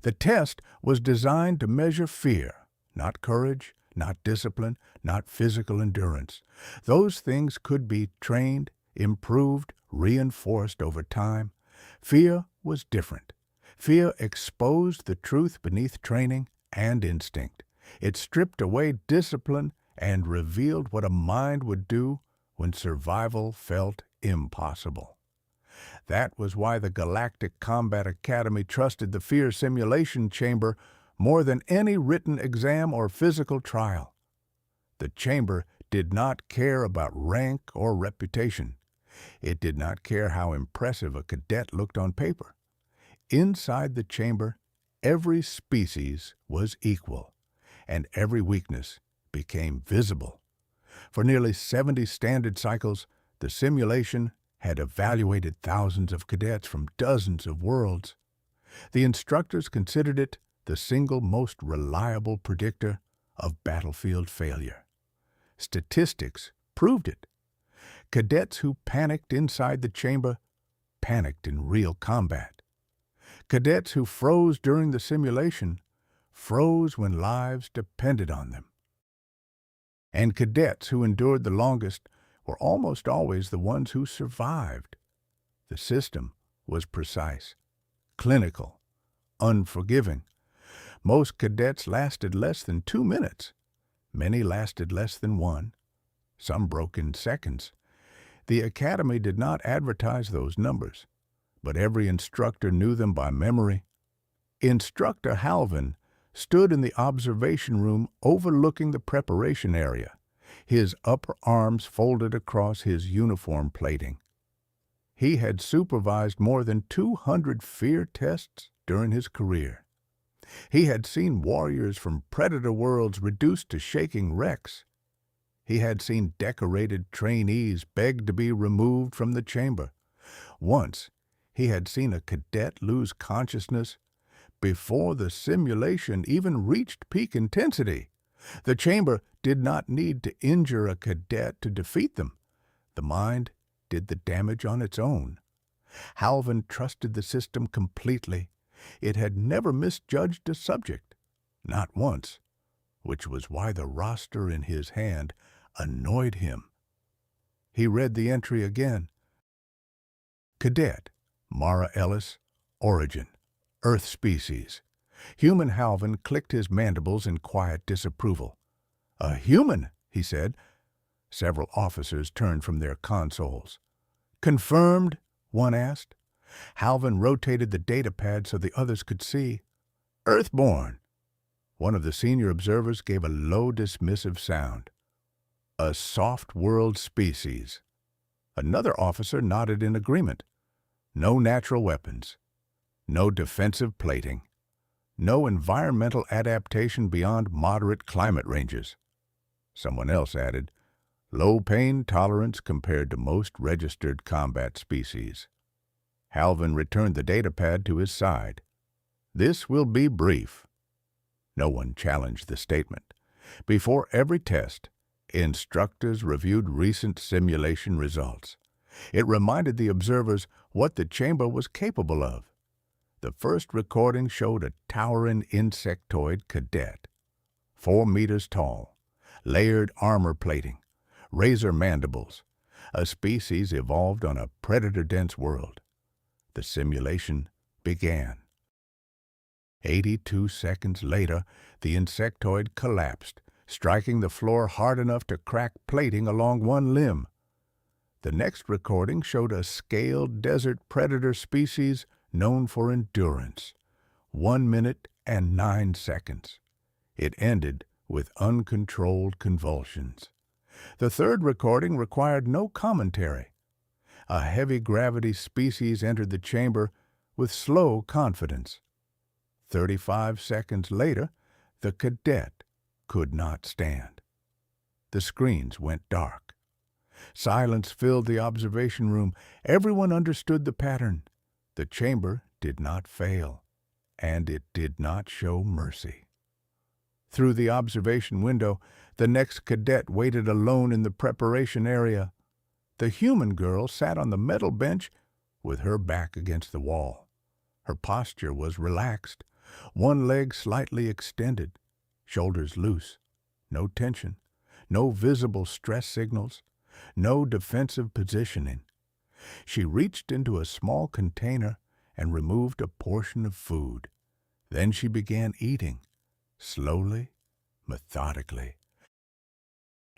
The test was designed to measure fear, not courage, not discipline, not physical endurance. Those things could be trained, improved, reinforced over time. Fear was different. Fear exposed the truth beneath training and instinct. It stripped away discipline and revealed what a mind would do when survival felt impossible. That was why the Galactic Combat Academy trusted the fear simulation chamber more than any written exam or physical trial. The chamber did not care about rank or reputation. It did not care how impressive a cadet looked on paper. Inside the chamber, every species was equal, and every weakness became visible. For nearly 70 standard cycles, the simulation had evaluated thousands of cadets from dozens of worlds. The instructors considered it the single most reliable predictor of battlefield failure. Statistics proved it. Cadets who panicked inside the chamber panicked in real combat. Cadets who froze during the simulation froze when lives depended on them. And cadets who endured the longest were almost always the ones who survived. The system was precise, clinical, unforgiving. Most cadets lasted less than 2 minutes. Many lasted less than 1. Some broke in seconds. The Academy did not advertise those numbers, but every instructor knew them by memory. Instructor Halvin stood in the observation room overlooking the preparation area, his upper arms folded across his uniform plating. He had supervised more than 200 fear tests during his career. He had seen warriors from predator worlds reduced to shaking wrecks. He had seen decorated trainees beg to be removed from the chamber. Once, he had seen a cadet lose consciousness before the simulation even reached peak intensity. The chamber did not need to injure a cadet to defeat them. The mind did the damage on its own. Halvin trusted the system completely. It had never misjudged a subject, not once, which was why the roster in his hand annoyed him. He read the entry again. Cadet, Mara Ellis, origin, Earth species. Human Halvin clicked his mandibles in quiet disapproval. A human, he said. Several officers turned from their consoles. Confirmed? One asked. Halvin rotated the data pad so the others could see. Earthborn. One of the senior observers gave a low, dismissive sound. A soft world species. Another officer nodded in agreement. No natural weapons. No defensive plating. No environmental adaptation beyond moderate climate ranges. Someone else added, low pain tolerance compared to most registered combat species. Halvin returned the datapad to his side. This will be brief. No one challenged the statement. Before every test, instructors reviewed recent simulation results. It reminded the observers what the chamber was capable of. The first recording showed a towering insectoid cadet, 4 meters tall, layered armor plating, razor mandibles, a species evolved on a predator-dense world. The simulation began. 82 seconds later, the insectoid collapsed, striking the floor hard enough to crack plating along one limb. The next recording showed a scaled desert predator species known for endurance, 1 minute and 9 seconds. It ended with uncontrolled convulsions. The third recording required no commentary. A heavy gravity species entered the chamber with slow confidence. 35 seconds later, the cadet could not stand. The screens went dark. Silence filled the observation room. Everyone understood the pattern. The chamber did not fail, and it did not show mercy. Through the observation window, the next cadet waited alone in the preparation area. The human girl sat on the metal bench with her back against the wall. Her posture was relaxed, One leg slightly extended, shoulders loose, no tension, no visible stress signals, no defensive positioning. She reached into a small container and removed a portion of food. Then she began eating, slowly, methodically.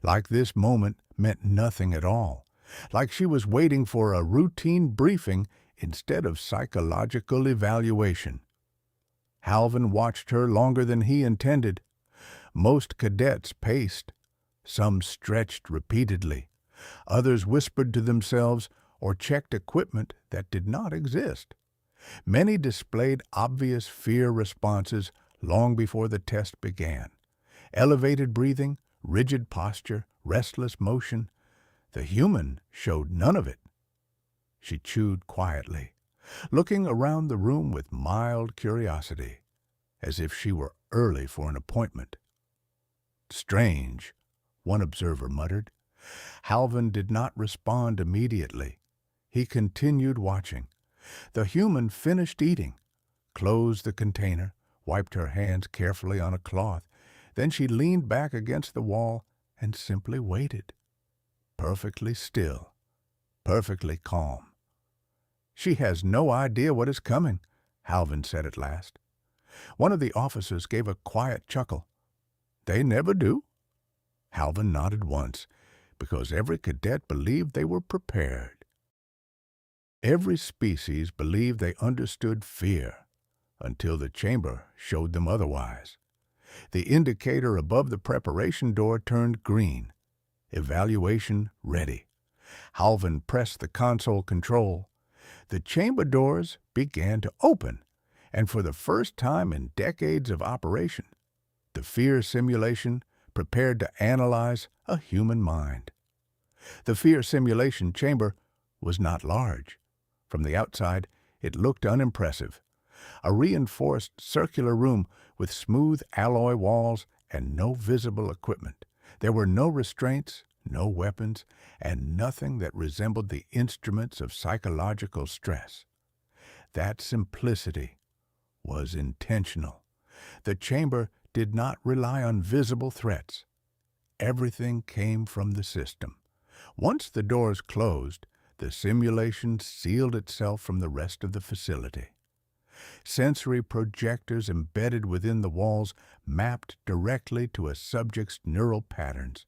Like this moment meant nothing at all, like she was waiting for a routine briefing instead of psychological evaluation. Halvin watched her longer than he intended. Most cadets paced. Some stretched repeatedly. Others whispered to themselves or checked equipment that did not exist. Many displayed obvious fear responses long before the test began. Elevated breathing, rigid posture, restless motion. The human showed none of it. She chewed quietly, looking around the room with mild curiosity, as if she were early for an appointment. "Strange," one observer muttered. Halvin did not respond immediately. He continued watching. The human finished eating, closed the container, wiped her hands carefully on a cloth. Then she leaned back against the wall and simply waited. Perfectly still, perfectly calm. "She has no idea what is coming," Halvin said at last. One of the officers gave a quiet chuckle. "They never do." Halvin nodded once, because every cadet believed they were prepared. Every species believed they understood fear, until the chamber showed them otherwise. The indicator above the preparation door turned green. Evaluation ready. Halvin pressed the console control. The chamber doors began to open, and for the first time in decades of operation, the fear simulation prepared to analyze a human mind. The fear simulation chamber was not large. From the outside, it looked unimpressive. A reinforced circular room with smooth alloy walls and no visible equipment. There were no restraints, no weapons, and nothing that resembled the instruments of psychological stress. That simplicity was intentional. The chamber did not rely on visible threats. Everything came from the system. Once the doors closed, the simulation sealed itself from the rest of the facility. Sensory projectors embedded within the walls mapped directly to a subject's neural patterns,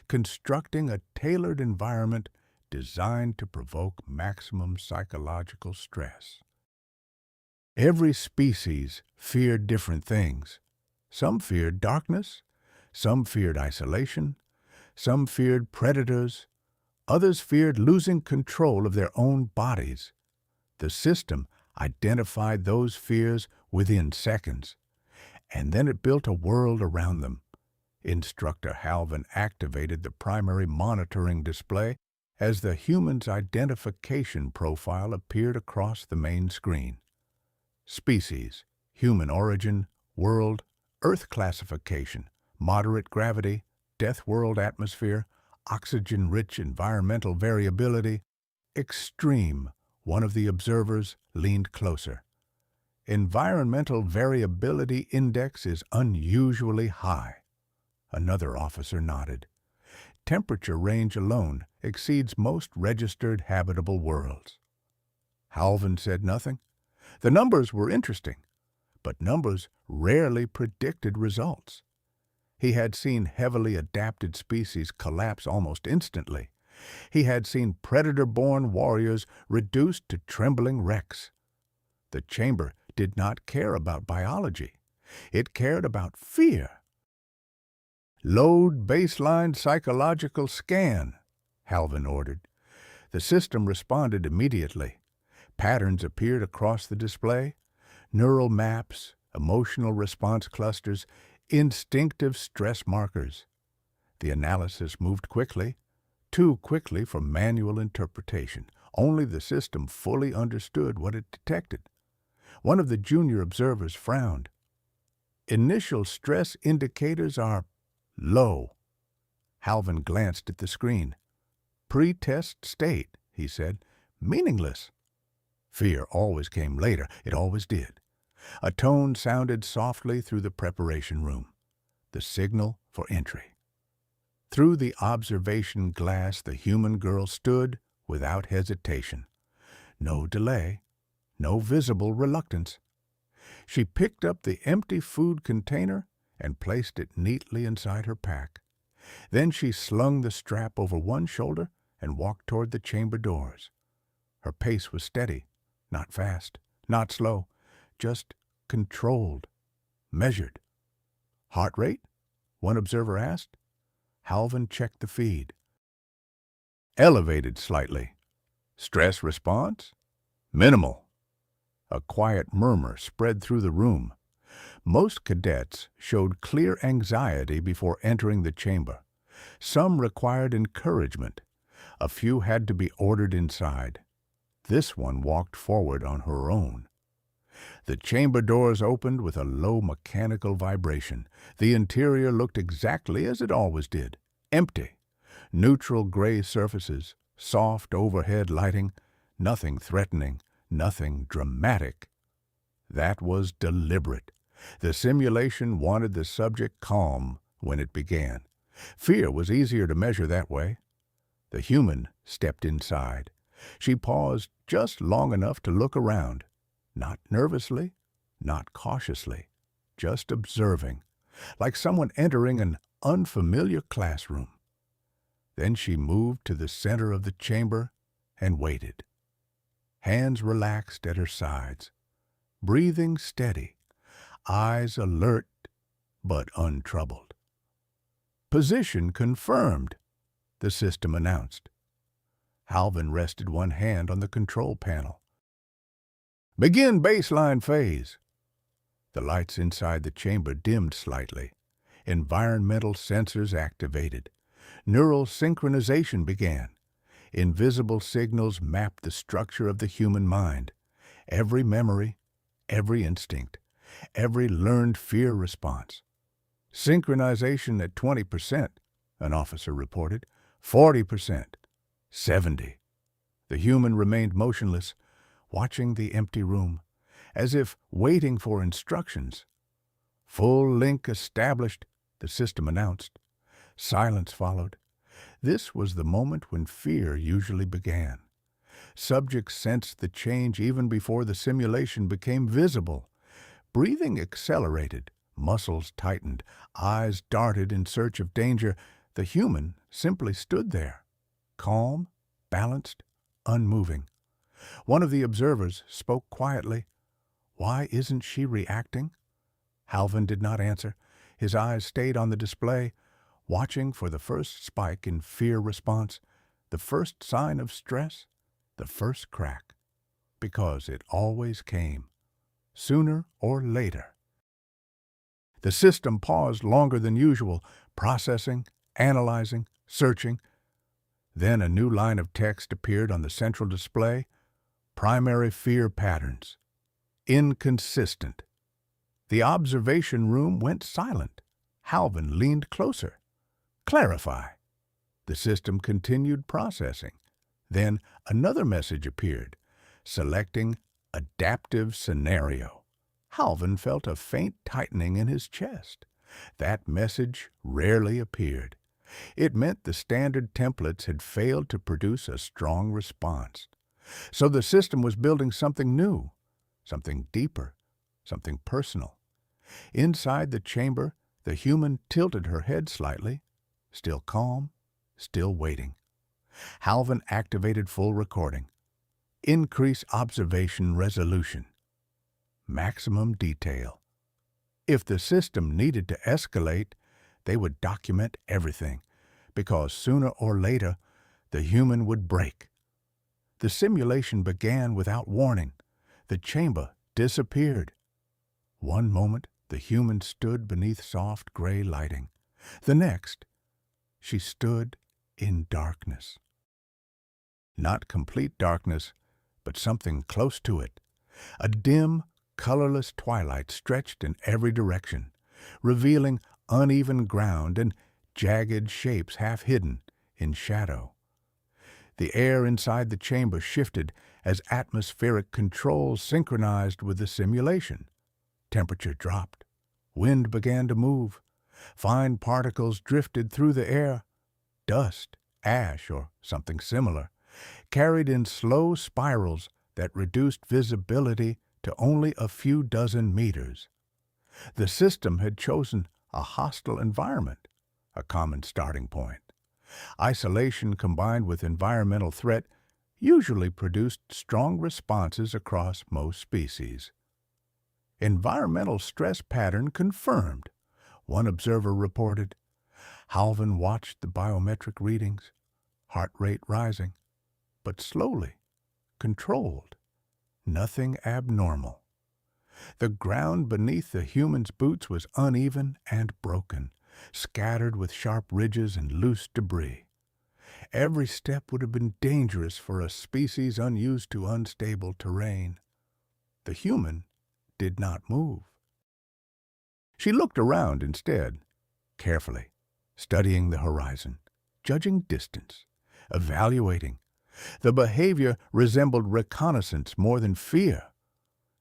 constructing a tailored environment designed to provoke maximum psychological stress. Every species feared different things. Some feared darkness, some feared isolation, some feared predators, others feared losing control of their own bodies. The system identified those fears within seconds, and then it built a world around them. Instructor Halvin activated the primary monitoring display as the human's identification profile appeared across the main screen. Species, human origin, world, Earth classification, moderate gravity, death world atmosphere, oxygen-rich environmental variability, extreme. One of the observers leaned closer. Environmental variability index is unusually high. Another officer nodded. Temperature range alone exceeds most registered habitable worlds. Halvin said nothing. The numbers were interesting, but numbers rarely predicted results. He had seen heavily adapted species collapse almost instantly. He had seen predator-born warriors reduced to trembling wrecks. The chamber did not care about biology. It cared about fear. "Load baseline psychological scan," Halvin ordered. The system responded immediately. Patterns appeared across the display. Neural maps, emotional response clusters, instinctive stress markers. The analysis moved quickly, too quickly for manual interpretation. Only the system fully understood what it detected. One of the junior observers frowned. "Initial stress indicators are low." Halvin glanced at the screen. "Pre-test state," he said. "Meaningless." Fear always came later. It always did. A tone sounded softly through the preparation room, the signal for entry. Through the observation glass, the human girl stood without hesitation. No delay, no visible reluctance. She picked up the empty food container and placed it neatly inside her pack. Then she slung the strap over one shoulder and walked toward the chamber doors. Her pace was steady, not fast, not slow, just controlled, measured. Heart rate? One observer asked. Halvin checked the feed. Elevated slightly. Stress response? Minimal. A quiet murmur spread through the room. Most cadets showed clear anxiety before entering the chamber. Some required encouragement. A few had to be ordered inside. This one walked forward on her own. The chamber doors opened with a low mechanical vibration. The interior looked exactly as it always did. Empty. Neutral gray surfaces, soft overhead lighting, nothing threatening, nothing dramatic. That was deliberate. The simulation wanted the subject calm when it began. Fear was easier to measure that way. The human stepped inside. She paused just long enough to look around. Not nervously, not cautiously, just observing, like someone entering an unfamiliar classroom. Then she moved to the center of the chamber and waited. Hands relaxed at her sides, breathing steady, eyes alert but untroubled. Position confirmed, the system announced. Halvin rested one hand on the control panel. Begin baseline phase. The lights inside the chamber dimmed slightly. Environmental sensors activated. Neural synchronization began. Invisible signals mapped the structure of the human mind. Every memory, every instinct, every learned fear response. Synchronization at 20%, an officer reported. 40%. 70%. The human remained motionless, watching the empty room, as if waiting for instructions. Full link established, the system announced. Silence followed. This was the moment when fear usually began. Subjects sensed the change even before the simulation became visible. Breathing accelerated, muscles tightened, eyes darted in search of danger. The human simply stood there, calm, balanced, unmoving. One of the observers spoke quietly. "Why isn't she reacting?" Halvin did not answer. His eyes stayed on the display, watching for the first spike in fear response, the first sign of stress, the first crack. Because it always came, sooner or later. The system paused longer than usual, processing, analyzing, searching. Then a new line of text appeared on the central display. Primary fear patterns. Inconsistent. The observation room went silent. Halvin leaned closer. Clarify. The system continued processing. Then another message appeared, selecting adaptive scenario. Halvin felt a faint tightening in his chest. That message rarely appeared. It meant the standard templates had failed to produce a strong response. So the system was building something new, something deeper, something personal. Inside the chamber, the human tilted her head slightly, still calm, still waiting. Halvin activated full recording. Increase observation resolution. Maximum detail. If the system needed to escalate, they would document everything, because sooner or later, the human would break. The simulation began without warning. The chamber disappeared. One moment, the human stood beneath soft gray lighting. The next, she stood in darkness. Not complete darkness, but something close to it. A dim, colorless twilight stretched in every direction, revealing uneven ground and jagged shapes half hidden in shadow. The air inside the chamber shifted as atmospheric controls synchronized with the simulation. Temperature dropped. Wind began to move. Fine particles drifted through the air. Dust, ash, or something similar, carried in slow spirals that reduced visibility to only a few dozen meters. The system had chosen a hostile environment, a common starting point. Isolation combined with environmental threat usually produced strong responses across most species. Environmental stress pattern confirmed, one observer reported. Halvin watched the biometric readings, heart rate rising, but slowly, controlled, nothing abnormal. The ground beneath the human's boots was uneven and broken, scattered with sharp ridges and loose debris. Every step would have been dangerous for a species unused to unstable terrain. The human did not move. She looked around instead, carefully, studying the horizon, judging distance, evaluating. The behavior resembled reconnaissance more than fear.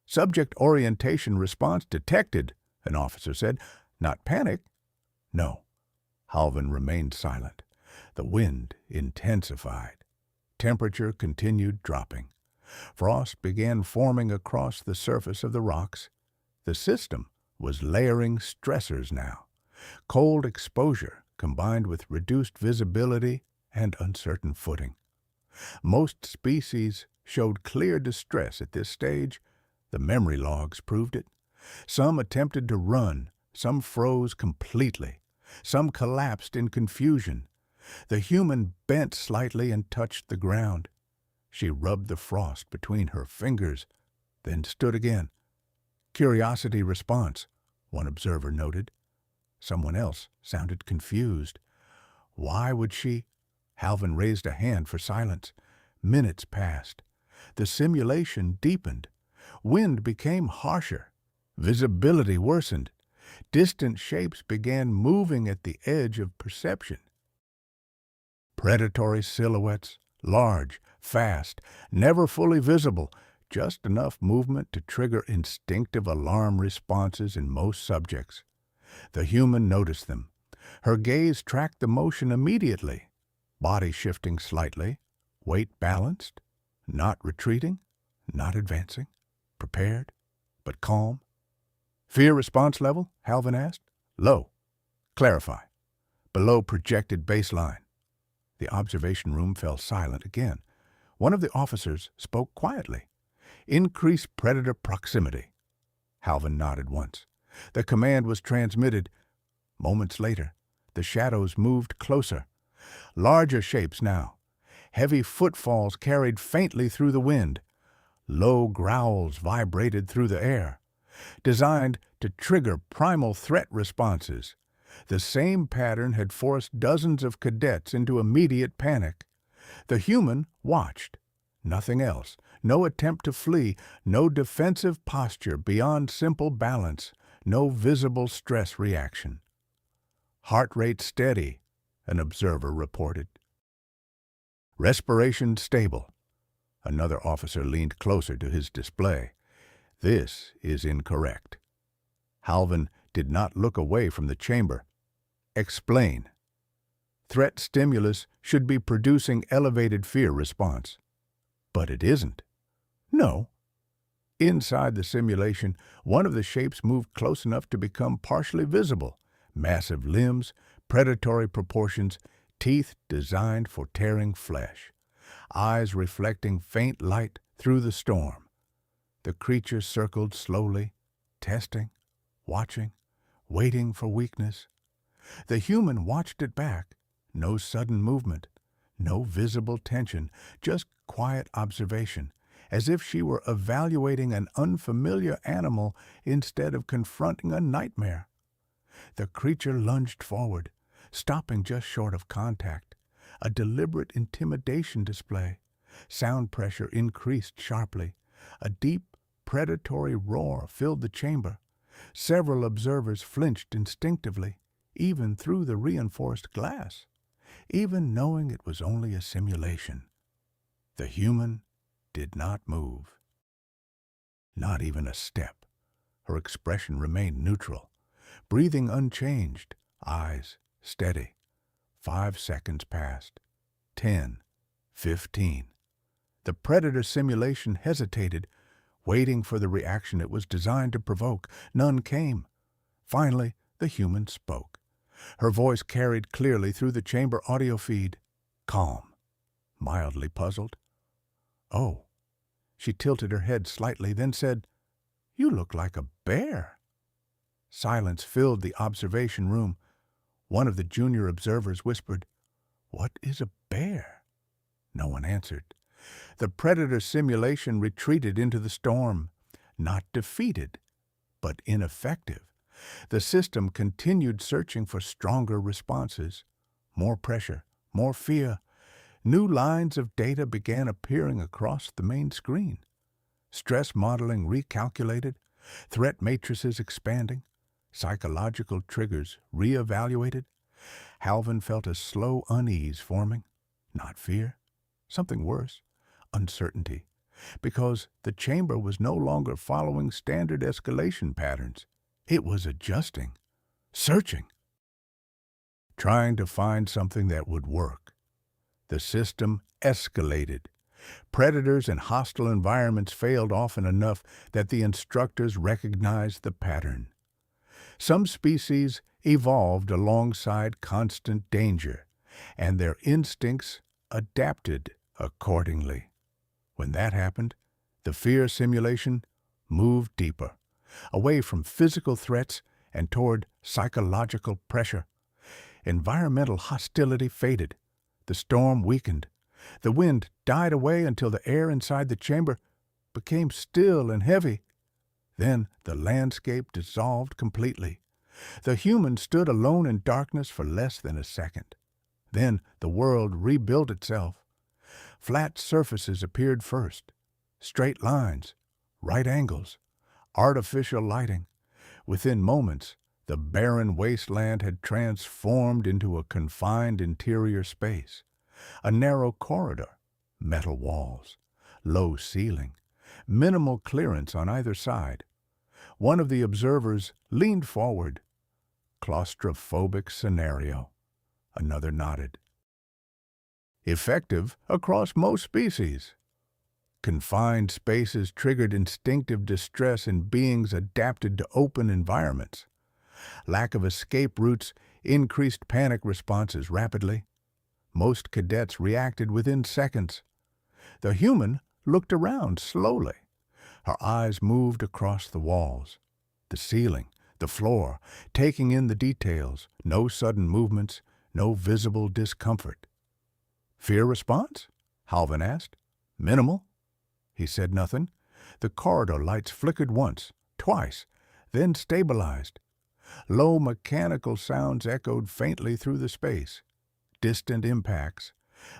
Subject orientation response detected, an officer said. Not panic. No. Halvin remained silent. The wind intensified. Temperature continued dropping. Frost began forming across the surface of the rocks. The system was layering stressors now. Cold exposure combined with reduced visibility and uncertain footing. Most species showed clear distress at this stage. The memory logs proved it. Some attempted to run, some froze completely, some collapsed in confusion. The human bent slightly and touched the ground. She rubbed the frost between her fingers, then stood again. Curiosity response, one observer noted. Someone else sounded confused. Why would she? Halvin raised a hand for silence. Minutes passed. The simulation deepened. Wind became harsher. Visibility worsened. Distant shapes began moving at the edge of perception. Predatory silhouettes, large, fast, never fully visible, just enough movement to trigger instinctive alarm responses in most subjects. The human noticed them. Her gaze tracked the motion immediately, body shifting slightly, weight balanced, not retreating, not advancing, prepared, but calm. Fear response level, Halvin asked. Low. Clarify. Below projected baseline. The observation room fell silent again. One of the officers spoke quietly. Increase predator proximity. Halvin nodded once. The command was transmitted. Moments later, the shadows moved closer. Larger shapes now. Heavy footfalls carried faintly through the wind. Low growls vibrated through the air, designed to trigger primal threat responses. The same pattern had forced dozens of cadets into immediate panic. The human watched. Nothing else. No attempt to flee. No defensive posture beyond simple balance. No visible stress reaction. Heart rate steady, an observer reported. Respiration stable. Another officer leaned closer to his display. This is incorrect. Halvin did not look away from the chamber. Explain. Threat stimulus should be producing elevated fear response. But it isn't. No. Inside the simulation, one of the shapes moved close enough to become partially visible. Massive limbs, predatory proportions, teeth designed for tearing flesh, eyes reflecting faint light through the storm. The creature circled slowly, testing, watching, waiting for weakness. The human watched it back. No sudden movement, no visible tension, just quiet observation, as if she were evaluating an unfamiliar animal instead of confronting a nightmare. The creature lunged forward, stopping just short of contact, a deliberate intimidation display. Sound pressure increased sharply. A deep, predatory roar filled the chamber. Several observers flinched instinctively, even through the reinforced glass, even knowing it was only a simulation. The human did not move. Not even a step. Her expression remained neutral, breathing unchanged, eyes steady. 5 seconds passed. 10, 15. The predator simulation hesitated, waiting for the reaction it was designed to provoke. None came. Finally, the human spoke. Her voice carried clearly through the chamber audio feed. Calm, mildly puzzled. "Oh." She tilted her head slightly, then said, "You look like a bear." Silence filled the observation room. One of the junior observers whispered, "What is a bear?" No one answered. The predator simulation retreated into the storm, not defeated, but ineffective. The system continued searching for stronger responses. More pressure, more fear. New lines of data began appearing across the main screen. Stress modeling recalculated, threat matrices expanding, psychological triggers reevaluated. Halvin felt a slow unease forming. Not fear, something worse, uncertainty, because the chamber was no longer following standard escalation patterns. It was adjusting, searching, trying to find something that would work. The system escalated. Predators in hostile environments failed often enough that the instructors recognized the pattern. Some species evolved alongside constant danger, and their instincts adapted accordingly. When that happened, the fear simulation moved deeper, away from physical threats and toward psychological pressure. Environmental hostility faded. The storm weakened. The wind died away until the air inside the chamber became still and heavy. Then the landscape dissolved completely. The human stood alone in darkness for less than a second. Then the world rebuilt itself. Flat surfaces appeared first. Straight lines, right angles, artificial lighting. Within moments, the barren wasteland had transformed into a confined interior space. A narrow corridor, metal walls, low ceiling, minimal clearance on either side. One of the observers leaned forward. Claustrophobic scenario. Another nodded. Effective across most species. Confined spaces triggered instinctive distress in beings adapted to open environments. Lack of escape routes increased panic responses rapidly. Most cadets reacted within seconds. The human looked around slowly. Her eyes moved across the walls, the ceiling, the floor, taking in the details. No sudden movements, no visible discomfort. "Fear response?" Halvin asked. "Minimal." He said nothing. The corridor lights flickered once, twice, then stabilized. Low mechanical sounds echoed faintly through the space. Distant impacts,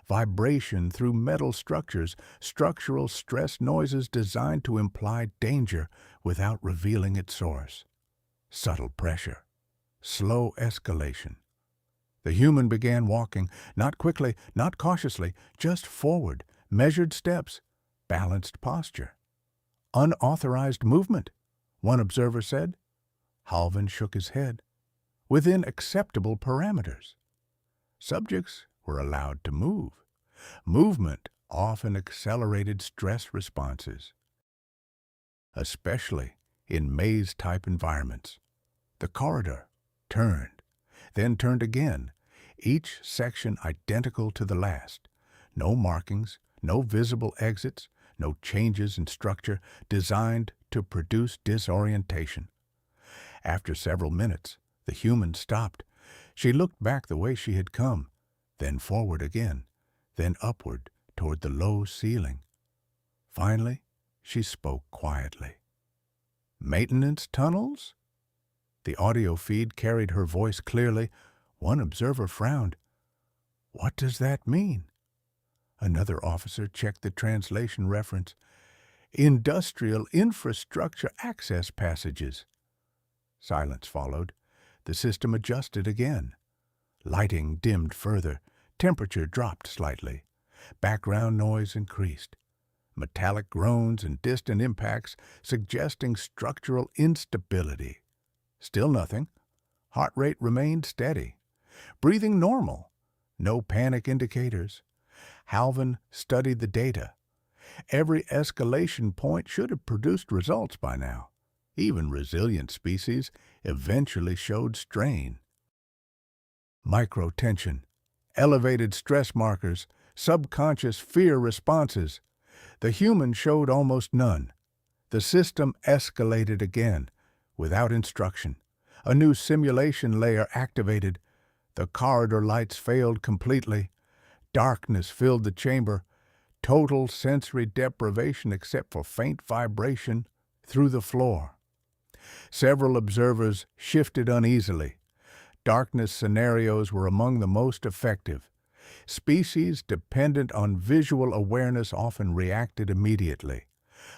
vibration through metal structures, structural stress noises designed to imply danger without revealing its source. Subtle pressure, slow escalation. The human began walking, not quickly, not cautiously, just forward, measured steps, balanced posture. "Unauthorized movement," one observer said. Halvin shook his head. "Within acceptable parameters." Subjects were allowed to move. Movement often accelerated stress responses, especially in maze-type environments. The corridor turned, then turned again, each section identical to the last. No markings, no visible exits, no changes in structure designed to produce disorientation. After several minutes, the human stopped. She looked back the way she had come, then forward again, then upward toward the low ceiling. Finally, she spoke quietly. "Maintenance tunnels?" The audio feed carried her voice clearly. One observer frowned. "What does that mean?" Another officer checked the translation reference. "Industrial infrastructure access passages." Silence followed. The system adjusted again. Lighting dimmed further. Temperature dropped slightly. Background noise increased. metallic groans and distant impacts suggesting structural instability. Still nothing. Heart rate remained steady. Breathing normal. No panic indicators. Halvin studied the data. Every escalation point should have produced results by now. Even resilient species eventually showed strain. Microtension, elevated stress markers, subconscious fear responses. The human showed almost none. The system escalated again, without instruction. A new simulation layer activated. The corridor lights failed completely. Darkness filled the chamber. Total sensory deprivation except for faint vibration through the floor. Several observers shifted uneasily. Darkness scenarios were among the most effective. Species dependent on visual awareness often reacted immediately.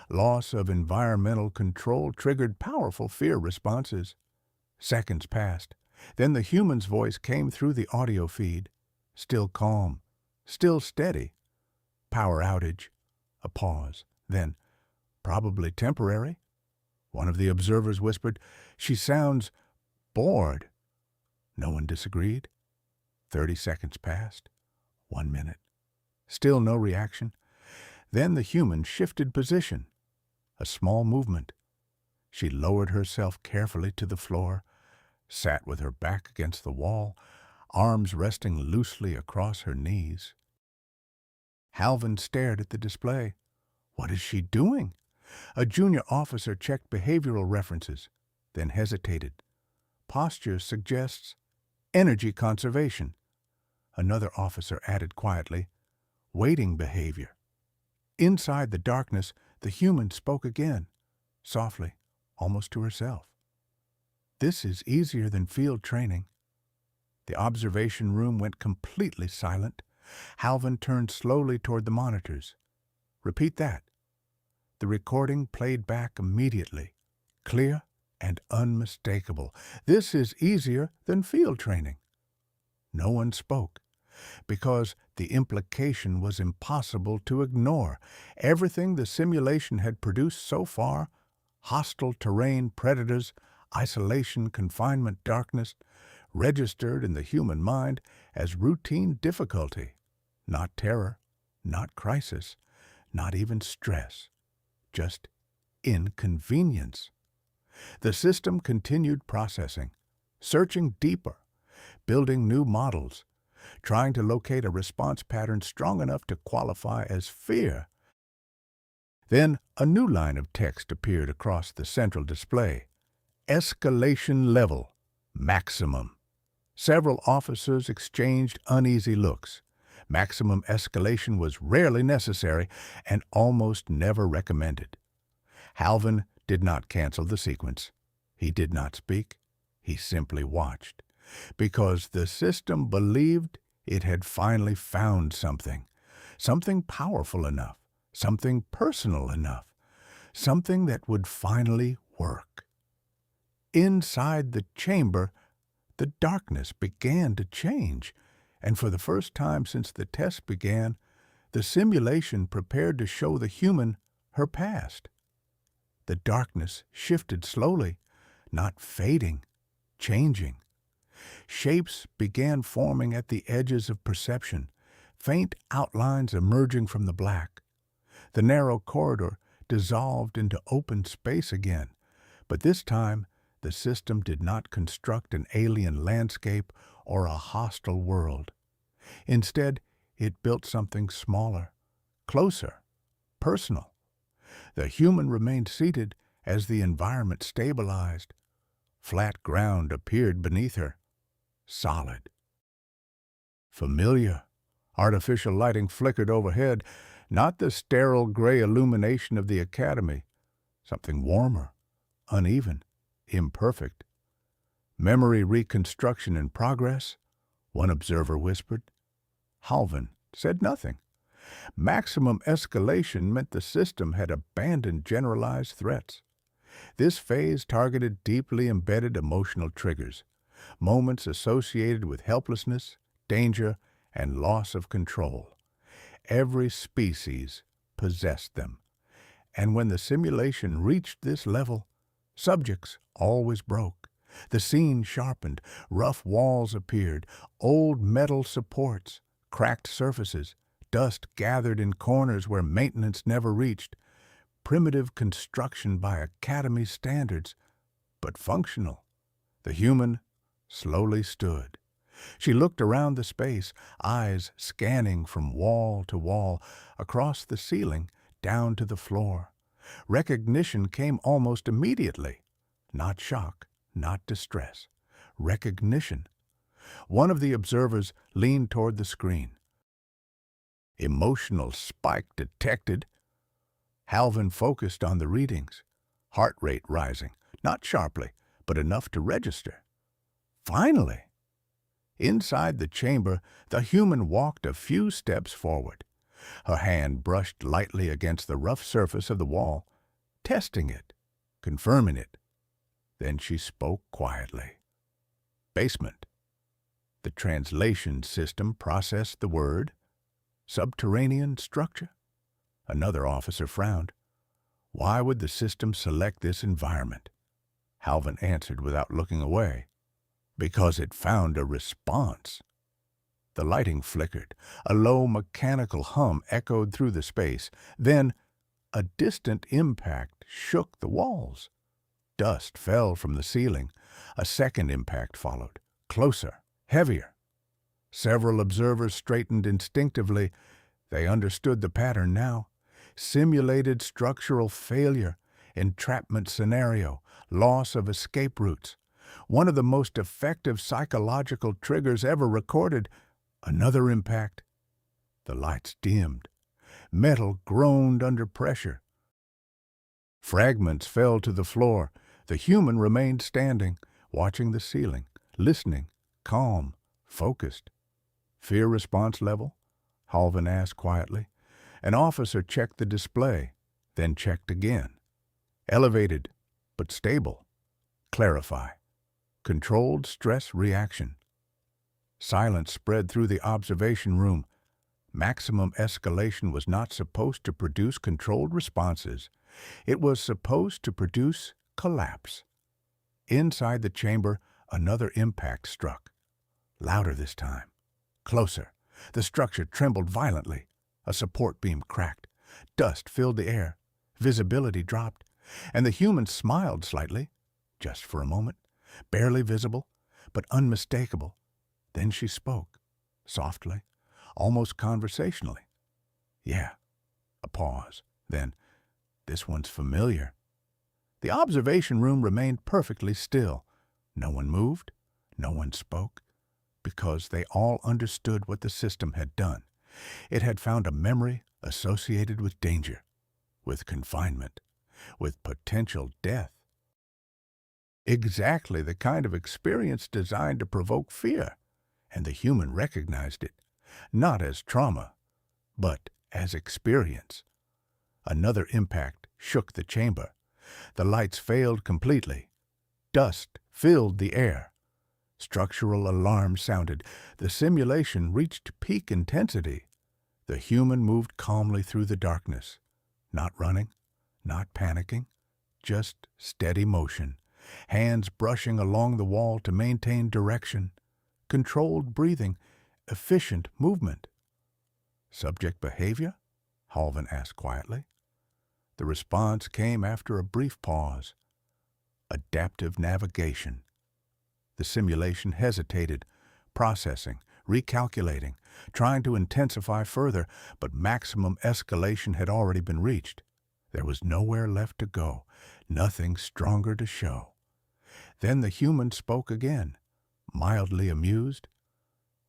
Loss of environmental control triggered powerful fear responses. Seconds passed. Then the human's voice came through the audio feed. Still calm. Still steady. Power outage. A pause. Then, probably temporary. One of the observers whispered, "She sounds bored." No one disagreed. 30 seconds passed. 1 minute. Still no reaction. Then the human shifted position. A small movement. She lowered herself carefully to the floor, sat with her back against the wall, arms resting loosely across her knees. Halvin stared at the display. What is she doing? A junior officer checked behavioral references, then hesitated. Posture suggests energy conservation. Another officer added quietly, waiting behavior. Inside the darkness, the human spoke again, softly, almost to herself. This is easier than field training. The observation room went completely silent. Halvin turned slowly toward the monitors. Repeat that. The recording played back immediately, clear and unmistakable. This is easier than field training. No one spoke, because the implication was impossible to ignore. Everything the simulation had produced so far, hostile terrain, predators, isolation, confinement, darkness, registered in the human mind as routine difficulty, not terror, not crisis, not even stress, just inconvenience. The system continued processing, searching deeper, building new models, trying to locate a response pattern strong enough to qualify as fear. Then a new line of text appeared across the central display. Escalation level, maximum. Several officers exchanged uneasy looks. Maximum escalation was rarely necessary and almost never recommended. Halvin did not cancel the sequence. He did not speak. He simply watched, because the system believed it had finally found something powerful enough, something personal enough, something that would finally work. Inside the chamber, the darkness began to change, and for the first time since the test began, the simulation prepared to show the human her past. The darkness shifted slowly, not fading, changing. Shapes began forming at the edges of perception, faint outlines emerging from the black. The narrow corridor dissolved into open space again, but this time the system did not construct an alien landscape or a hostile world. Instead, it built something smaller, closer, personal. The human remained seated as the environment stabilized. Flat ground appeared beneath her, solid. Familiar. Artificial lighting flickered overhead, not the sterile gray illumination of the academy. Something warmer, uneven, imperfect. Memory reconstruction in progress, one observer whispered. Halvin said nothing. Maximum escalation meant the system had abandoned generalized threats. This phase targeted deeply embedded emotional triggers, moments associated with helplessness, danger, and loss of control. Every species possessed them. And when the simulation reached this level, subjects always broke. The scene sharpened, rough walls appeared, old metal supports, cracked surfaces, dust gathered in corners where maintenance never reached. Primitive construction by Academy standards, but functional. The human slowly stood. She looked around the space, eyes scanning from wall to wall, across the ceiling, down to the floor. Recognition came almost immediately. Not shock, not distress. Recognition. One of the observers leaned toward the screen. Emotional spike detected. Halvin focused on the readings. Heart rate rising, not sharply, but enough to register. Finally! Inside the chamber, the human walked a few steps forward. Her hand brushed lightly against the rough surface of the wall, testing it, confirming it. Then she spoke quietly. Basement. The translation system processed the word. Subterranean structure? Another officer frowned. Why would the system select this environment? Halvin answered without looking away. Because it found a response. The lighting flickered. A low mechanical hum echoed through the space. Then, a distant impact shook the walls. Dust fell from the ceiling. A second impact followed. Closer, heavier. Several observers straightened instinctively. They understood the pattern now. Simulated structural failure, entrapment scenario, loss of escape routes. One of the most effective psychological triggers ever recorded. Another impact. The lights dimmed. Metal groaned under pressure. Fragments fell to the floor. The human remained standing, watching the ceiling, listening, calm, focused. Fear response level? Halvin asked quietly. An officer checked the display, then checked again. Elevated, but stable. Clarify. Controlled stress reaction. Silence spread through the observation room. Maximum escalation was not supposed to produce controlled responses. It was supposed to produce collapse. Inside the chamber, another impact struck. Louder this time. Closer. The structure trembled violently. A support beam cracked. Dust filled the air. Visibility dropped. And the human smiled slightly, just for a moment. Barely visible, but unmistakable. Then she spoke, softly, almost conversationally. Yeah. A pause. Then, this one's familiar. The observation room remained perfectly still. No one moved. No one spoke. Because they all understood what the system had done. It had found a memory associated with danger, with confinement, with potential death. Exactly the kind of experience designed to provoke fear, and the human recognized it, not as trauma, but as experience. Another impact shook the chamber. The lights failed completely. Dust filled the air. Structural alarm sounded. The simulation reached peak intensity. The human moved calmly through the darkness, not running, not panicking, just steady motion, hands brushing along the wall to maintain direction, controlled breathing, efficient movement. Subject behavior? Halvin asked quietly. The response came after a brief pause. Adaptive navigation. The simulation hesitated, processing, recalculating, trying to intensify further, but maximum escalation had already been reached. There was nowhere left to go, nothing stronger to show. Then the human spoke again, mildly amused.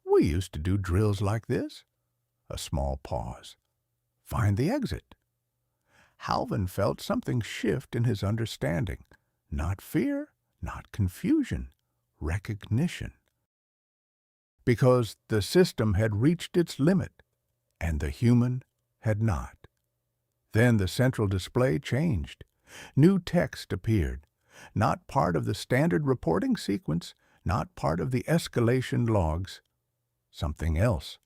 We used to do drills like this. A small pause. Find the exit. Halvin felt something shift in his understanding. Not fear, not confusion, recognition. Because the system had reached its limit, and the human had not. Then the central display changed. New text appeared, not part of the standard reporting sequence, not part of the escalation logs. Something else.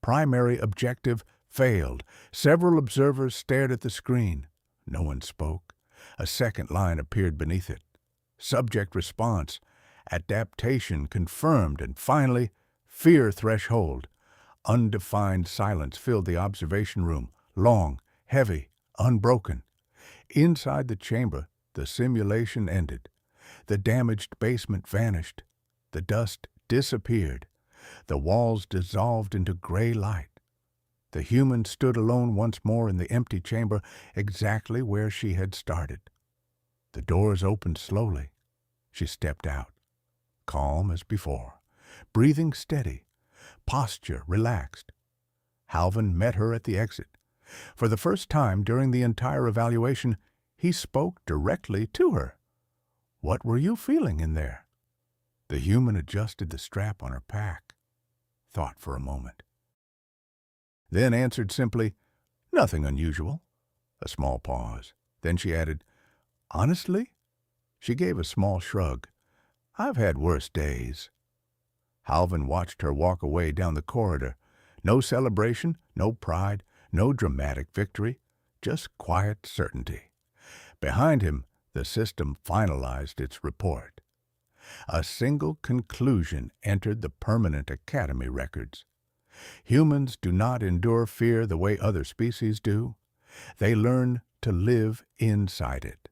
Primary objective Failed. Several observers stared at the screen. No one spoke. A second line appeared beneath it. Subject response. Adaptation confirmed, and finally, fear threshold. Undefined silence filled the observation room, long, heavy, unbroken. Inside the chamber, the simulation ended. The damaged basement vanished. The dust disappeared. The walls dissolved into gray light. The human stood alone once more in the empty chamber, exactly where she had started. The doors opened slowly. She stepped out, calm as before, breathing steady, posture relaxed. Halvin met her at the exit. For the first time during the entire evaluation, he spoke directly to her. "What were you feeling in there?" The human adjusted the strap on her pack, thought for a moment, then answered simply, "Nothing unusual." A small pause. Then she added, "Honestly?" She gave a small shrug. "I've had worse days." Halvin watched her walk away down the corridor. No celebration, no pride, no dramatic victory, just quiet certainty. Behind him, the system finalized its report. A single conclusion entered the permanent Academy records. Humans do not endure fear the way other species do. They learn to live inside it.